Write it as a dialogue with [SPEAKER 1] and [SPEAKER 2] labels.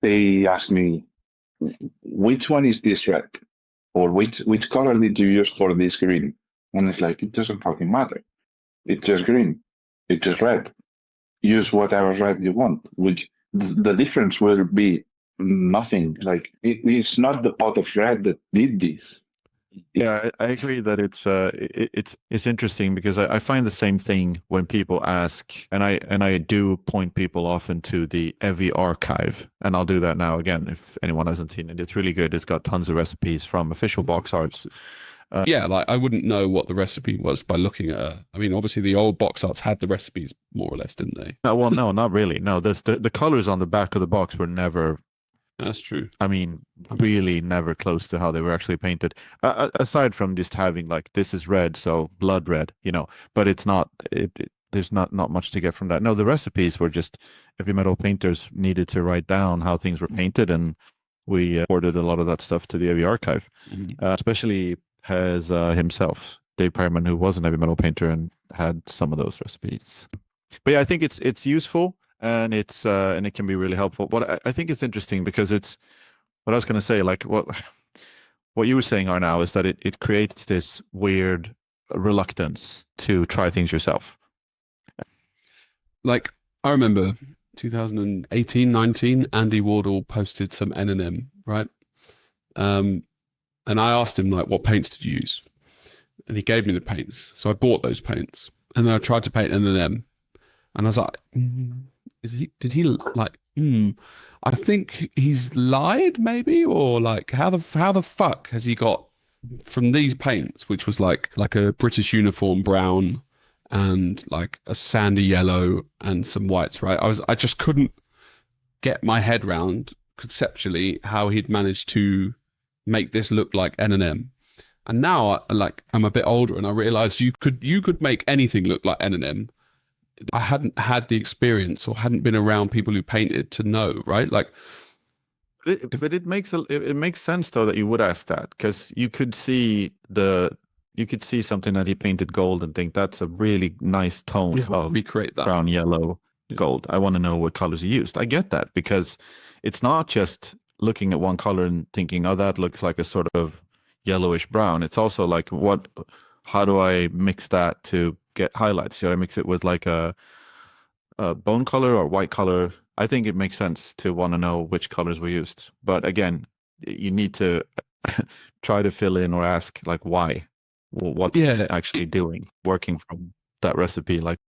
[SPEAKER 1] they ask me, which one is this red? Or which color did you use for this green? And it's like, it doesn't fucking matter. It's just green. It's just red. Use whatever red you want. Which the difference will be nothing. Like it's not the pot of red that did this.
[SPEAKER 2] Yeah, I agree that it's interesting because I find the same thing when people ask, and I do point people often to the Evi archive, and I'll do that now again if anyone hasn't seen it. It's really good. It's got tons of recipes from official box arts.
[SPEAKER 3] Yeah, like I wouldn't know what the recipe was by looking at her. I mean, obviously the old box arts had the recipes more or less, didn't they?
[SPEAKER 2] No, well, no, not really. No, the colors on the back of the box were never.
[SPEAKER 3] That's true.
[SPEAKER 2] I mean, really never close to how they were actually painted. Aside from just having like, this is red, so blood red, but it's not, there's not much to get from that. No, the recipes were just heavy metal painters needed to write down how things were painted, and we ordered a lot of that stuff to the AV archive, especially has himself, Dave Perman, who was an heavy metal painter and had some of those recipes. But yeah, I think it's useful. And and it can be really helpful. But I think it's interesting because it's what I was going to say. Like what you were saying, Arnau, is that it creates this weird reluctance to try things yourself.
[SPEAKER 3] Like I remember 2018, 19, Andy Wardle posted some N&M, right? And I asked him like, what paints did you use? And he gave me the paints. So I bought those paints, and then I tried to paint N&M, and I was like. I think he's lied maybe, or like how the fuck has he got from these paints, which was like a British uniform brown and like a sandy yellow and some whites, right? I just couldn't get my head round conceptually how he'd managed to make this look like N&M. And now I'm a bit older and I realized you could make anything look like N&M. I hadn't had the experience or hadn't been around people who painted to know, right? Like,
[SPEAKER 2] but it makes sense though that you would ask that, because you could see something that he painted gold and think that's a really nice tone of
[SPEAKER 3] recreate that
[SPEAKER 2] brown, yellow, gold. I want to know what colors he used. I get that, because it's not just looking at one color and thinking, oh, that looks like a sort of yellowish brown. It's also like, how do I mix that to get highlights? Should I mix it with like a bone color or white color? I think it makes sense to want to know which colors were used. But again, you need to try to fill in or ask like why. What's actually working from that recipe. Like